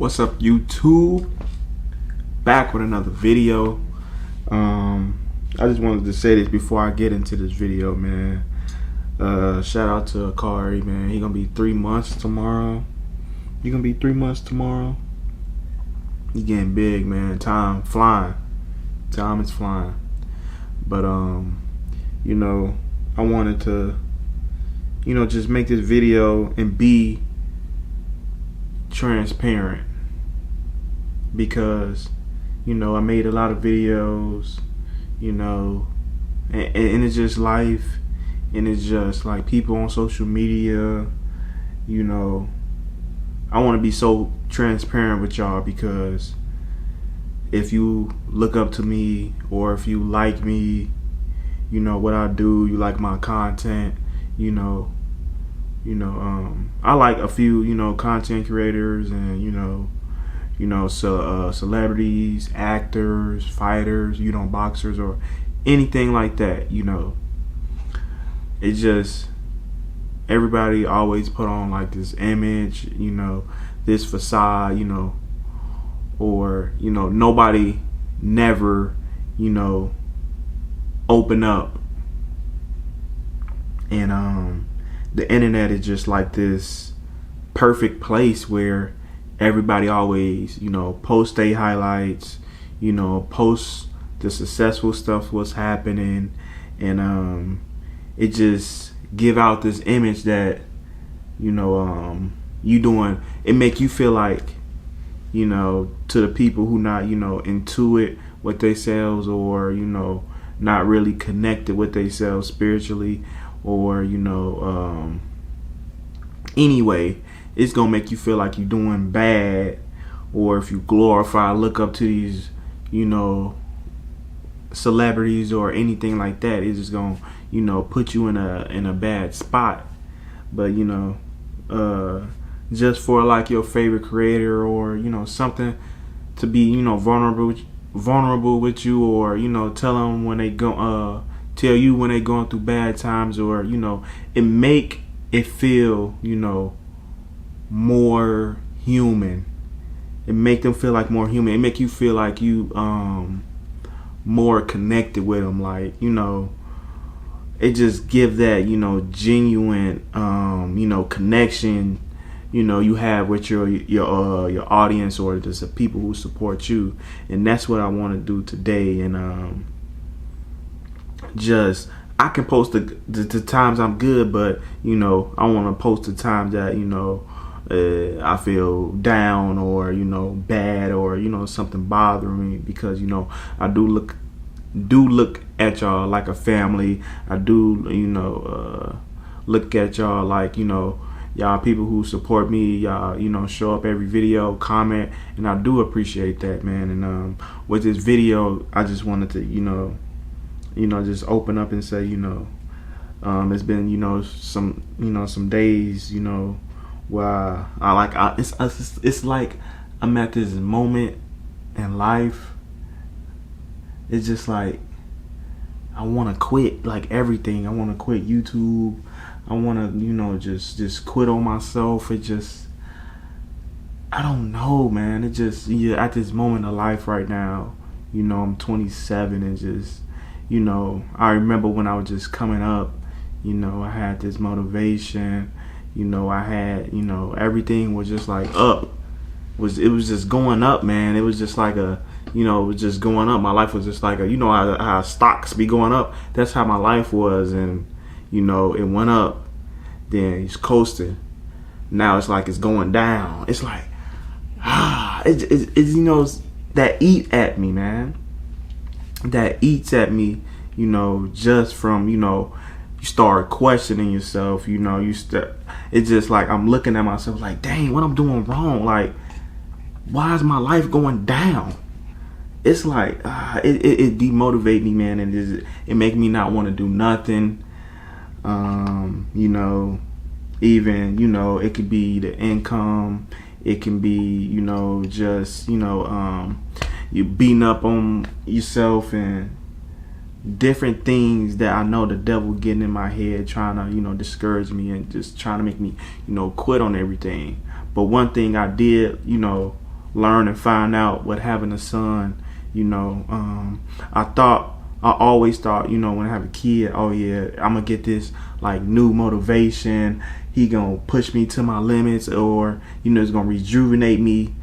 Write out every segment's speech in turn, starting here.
What's up, YouTube? Back with another video. I just wanted to say this before I get into this video, man. Shout out to Akari, man. He gonna be 3 months tomorrow. He gonna be 3 months tomorrow. He getting big, man. Time flying. Time is flying. But you know, I wanted to, just make this video and be transparent, because I made a lot of videos, and it's just life, and it's just like people on social media. I want to be so transparent with y'all, because if you look up to me, or if you like me, what I do, you like my content, I like a few, content creators, and celebrities, actors, fighters, boxers, or anything like that. It's just everybody always put on like this image, this facade, or nobody never, open up. And the internet is just like this perfect place where everybody always, post their highlights, post the successful stuff, what's happening, and it just give out this image that, you doing, it make you feel like, to the people who not, into it with themselves, or, not really connected with themselves spiritually, or, anyway, it's gonna make you feel like you're doing bad. Or if you look up to these, celebrities or anything like that, it's just gonna, put you in a bad spot. But just for like your favorite creator, or something to be, vulnerable with you, or tell them when they go, tell you when they going through bad times, or it make it feel, more human. It make them feel like more human. It make you feel like you more connected with them, like, it just give that, genuine connection, you have with your audience, or just the people who support you. And that's what I want to do today. And just, I can post the times I'm good, but I want to post the times that I feel down, or bad, or something bothering me, because I do look at y'all like a family. I do look at y'all like y'all people who support me. Y'all show up every video, comment, and I do appreciate that, man. And with this video, I just wanted to just open up and say, it's been some days, where it's like I'm at this moment in life. It's just like I want to quit, like, everything. I want to quit YouTube. I want to just quit on myself. It just, I don't know, man. It just, at this moment of life right now, I'm 27, and just, I remember when I was just coming up, I had this motivation. I had, everything was just like up. It was just going up, man. It was just like it was just going up. My life was just like how stocks be going up. That's how my life was. And, it went up. Then it's coasting. Now it's like it's going down. It's like, it's that eat at me, man. That eats at me, just from, you start questioning yourself, it's just like I'm looking at myself like, dang, what I'm doing wrong? Like, why is my life going down? It's like, it demotivate me, man, and it make me not want to do nothing. Even, it could be the income. It can be, just, you beating up on yourself, and different things that I know the devil getting in my head, trying to, discourage me, and just trying to make me, quit on everything. But one thing I did, learn and find out what having a son, you know, I always thought, you know, when I have a kid, oh yeah, I'm gonna get this like new motivation. He gonna push me to my limits, or you know, it's gonna rejuvenate me.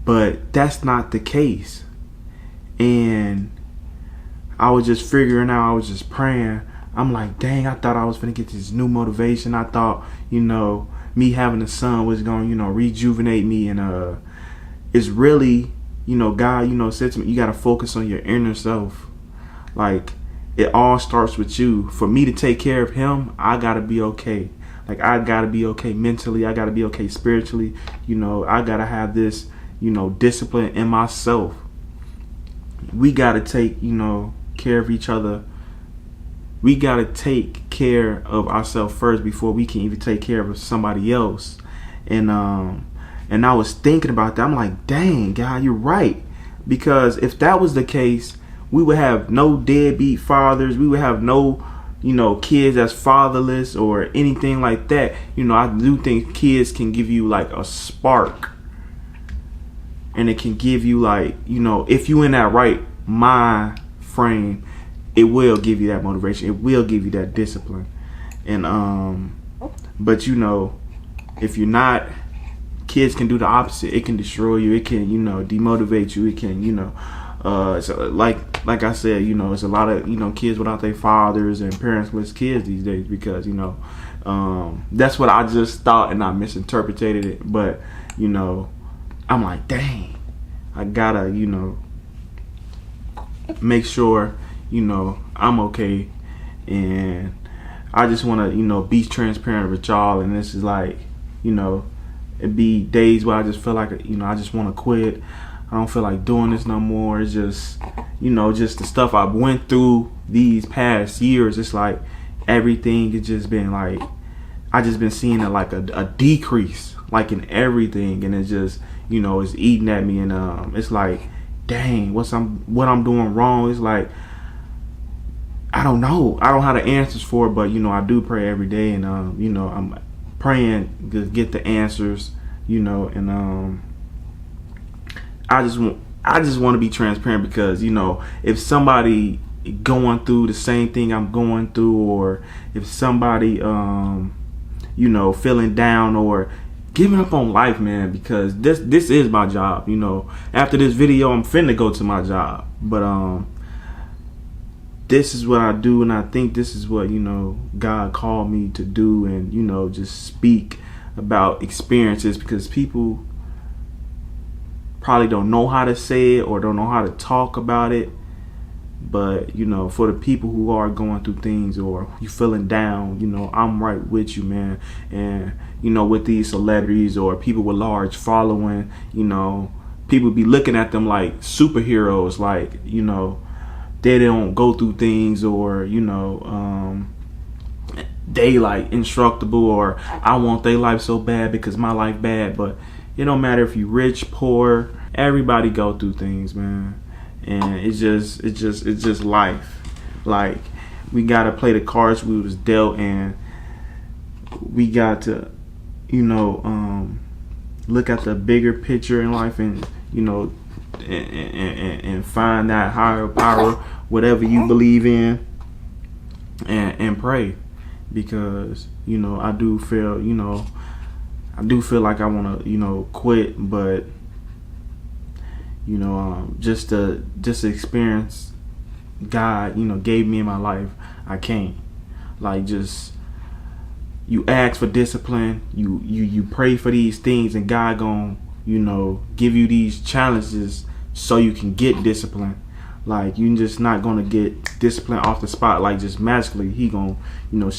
But that's not the case. And I was just figuring out, I was just praying. I'm like, dang, I thought I was gonna get this new motivation. I thought, you know, me having a son was gonna, you know, rejuvenate me. And it's really, you know, God, you know, said to me, you gotta focus on your inner self. Like, it all starts with you. For me to take care of him, I gotta be okay. Like, I gotta be okay mentally. I gotta be okay spiritually. You know, I gotta have this, you know, discipline in myself. We gotta take, you know, care of each other. We gotta take care of ourselves first before we can even take care of somebody else. And I was thinking about that. I'm like, dang, God, you're right. Because if that was the case, we would have no deadbeat fathers. We would have no, you know, kids that's fatherless or anything like that. You know, I do think kids can give you like a spark. And it can give you like, you know, if you in that right mind frame, it will give you that motivation. It will give you that discipline. And but you know, if you're not, kids can do the opposite. It can destroy you. It can, you know, demotivate you. It can, you know, so like I said, you know, it's a lot of, you know, kids without their fathers and parentless kids these days, because, you know, that's what I just thought, and I misinterpreted it. But, you know, I'm like, dang, I gotta, you know, make sure, you know, I'm okay. And I just want to, you know, be transparent with y'all. And this is like, you know, it be days where I just feel like, you know, I just want to quit. I don't feel like doing this no more. It's just, you know, just the stuff I went through these past years. It's like everything has just been like, I just been seeing it like a decrease, like in everything. And it just, you know, it's eating at me. And it's like, dang, what I'm doing wrong. It's like, I don't know. I don't have the answers for it, but, you know, I do pray every day. And, you know, I'm praying to get the answers, you know. And I just want to be transparent, because, you know, if somebody going through the same thing I'm going through, or if somebody, you know, feeling down or giving up on life, man, because this is my job. You know, after this video, I'm finna go to my job, but this is what I do, and I think this is what, you know, God called me to do, and, you know, just speak about experiences, because people probably don't know how to say it or don't know how to talk about it. But, you know, for the people who are going through things, or you feeling down, you know, I'm right with you, man. And, you know, with these celebrities or people with large following, you know, people be looking at them like superheroes, like, you know, they don't go through things, or, you know, they like indestructible, or I want their life so bad because my life bad. But it don't matter if you rich, poor, everybody go through things, man. And it's just life. Like, we gotta play the cards we was dealt, and we got to, you know, look at the bigger picture in life, and, you know, and find that higher power, whatever you believe in, and pray. Because, you know, I do feel like I want to, you know, quit, but, you know, just to experience God, you know, gave me in my life, I can't. Like, just, you ask for discipline, you pray for these things, and God gonna, you know, give you these challenges so you can get discipline. Like, you're just not gonna get discipline off the spot, like just magically. He gonna, you know,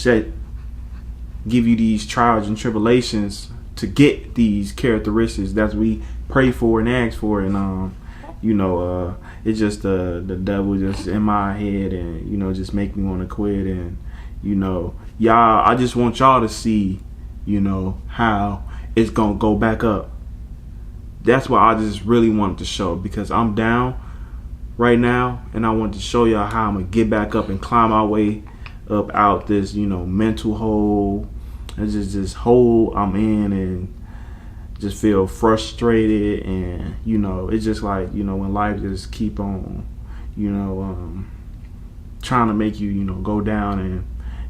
give you these trials and tribulations to get these characteristics that we pray for and ask for. And you know, it's just the devil just in my head, and, you know, just make me want to quit. And, you know, y'all, I just want y'all to see, you know, how it's gonna go back up. That's what I just really wanted to show, because I'm down right now, and I want to show y'all how I'm gonna get back up and climb my way up out this, you know, mental hole. It's just this hole I'm in. And, just feel frustrated, and it's just like when life just keep on trying to make you go down and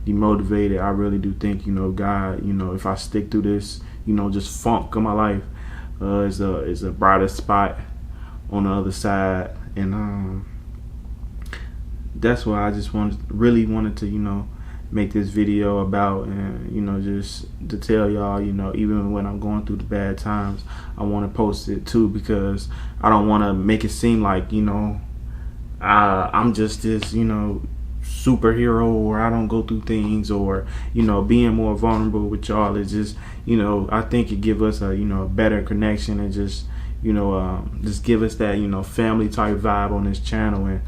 demotivated. I really do think God, if I stick through this just funk of my life, is a brighter spot on the other side. And that's why I just really wanted to make this video about, and just to tell y'all, even when I'm going through the bad times, I want to post it too, because I don't want to make it seem like I'm just this superhero, or I don't go through things, or being more vulnerable with y'all is just I think it give us a better connection, and just just give us that family type vibe on this channel, and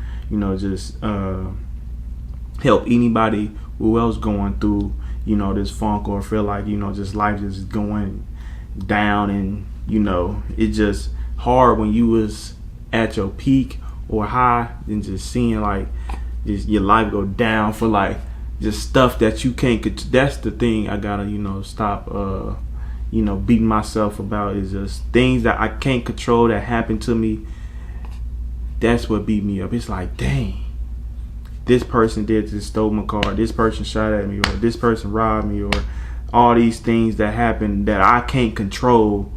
just help anybody who else going through this funk, or feel like just life just going down, and it just hard when you was at your peak or high, and just seeing like just your life go down for like just stuff that you can't. That's the thing I gotta stop beating myself about, is just things that I can't control that happen to me. That's what beat me up. It's like, dang, this person did this, stole my car, this person shot at me, or this person robbed me, or all these things that happen that I can't control,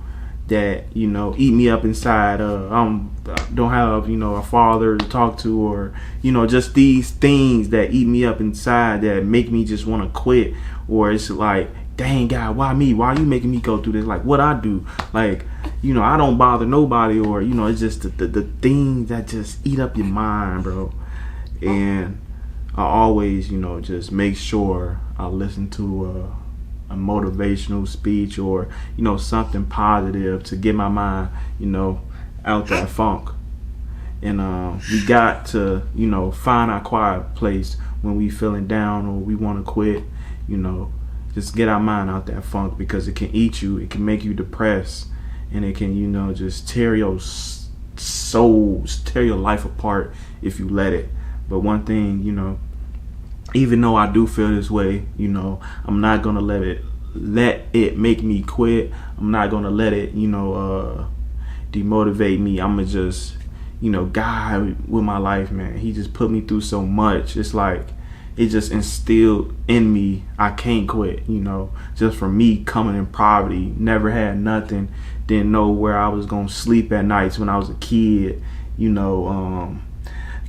that eat me up inside. Don't have a father to talk to, or just these things that eat me up inside, that make me just want to quit. Or it's like, dang God, why me? Why are you making me go through this? Like, what I do? Like, I don't bother nobody, or it's just the things that just eat up your mind, bro. And I always just make sure I listen to a motivational speech, or something positive to get my mind out that funk. And we got to find our quiet place when we feeling down, or we want to quit. Just get our mind out that funk, because it can eat you, it can make you depressed, and it can just tear your souls, tear your life apart if you let it. But one thing, even though I do feel this way, I'm not gonna let it make me quit. I'm not gonna let it demotivate me. I'm gonna just God with my life, man, he just put me through so much. It's like it just instilled in me, I can't quit. Just from me coming in poverty, never had nothing, didn't know where I was gonna sleep at nights when I was a kid,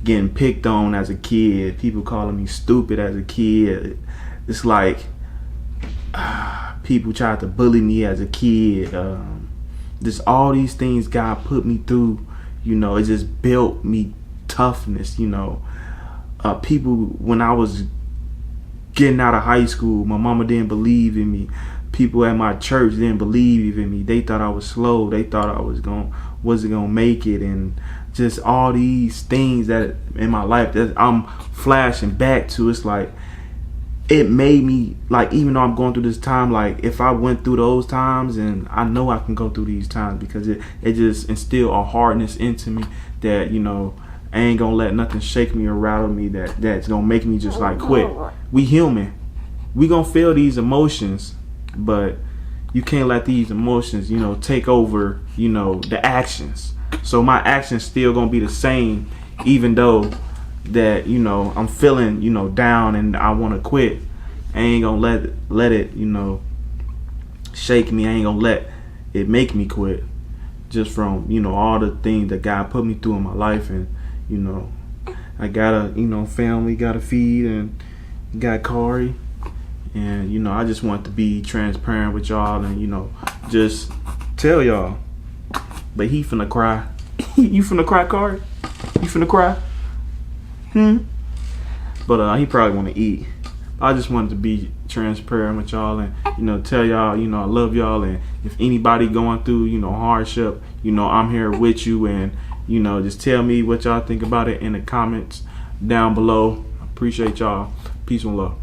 getting picked on as a kid, people calling me stupid as a kid. It's like people tried to bully me as a kid. Just all these things God put me through, it just built me toughness. People, when I was getting out of high school, my mama didn't believe in me. People at my church didn't believe in me. They thought I was slow. They thought I wasn't gonna make it. And just all these things that in my life that I'm flashing back to, it's like it made me, like, even though I'm going through this time, like if I went through those times, and I know I can go through these times, because it just instilled a hardness into me that I ain't gonna let nothing shake me or rattle me that's gonna make me just like quit. We human, we gonna feel these emotions, but you can't let these emotions take over the actions. So my actions still gonna be the same, even though that I'm feeling down and I want to quit. I ain't gonna let it shake me. I ain't gonna let it make me quit, just from all the things that God put me through in my life. And I got a family, got to feed, and got Corey, and I just want to be transparent with y'all, and just tell y'all. But he finna cry. You finna cry, Corey? You finna cry? But he probably want to eat. I just wanted to be transparent with y'all, and tell y'all I love y'all, and if anybody going through hardship, I'm here with you, and just tell me what y'all think about it in the comments down below. Appreciate y'all. Peace and love.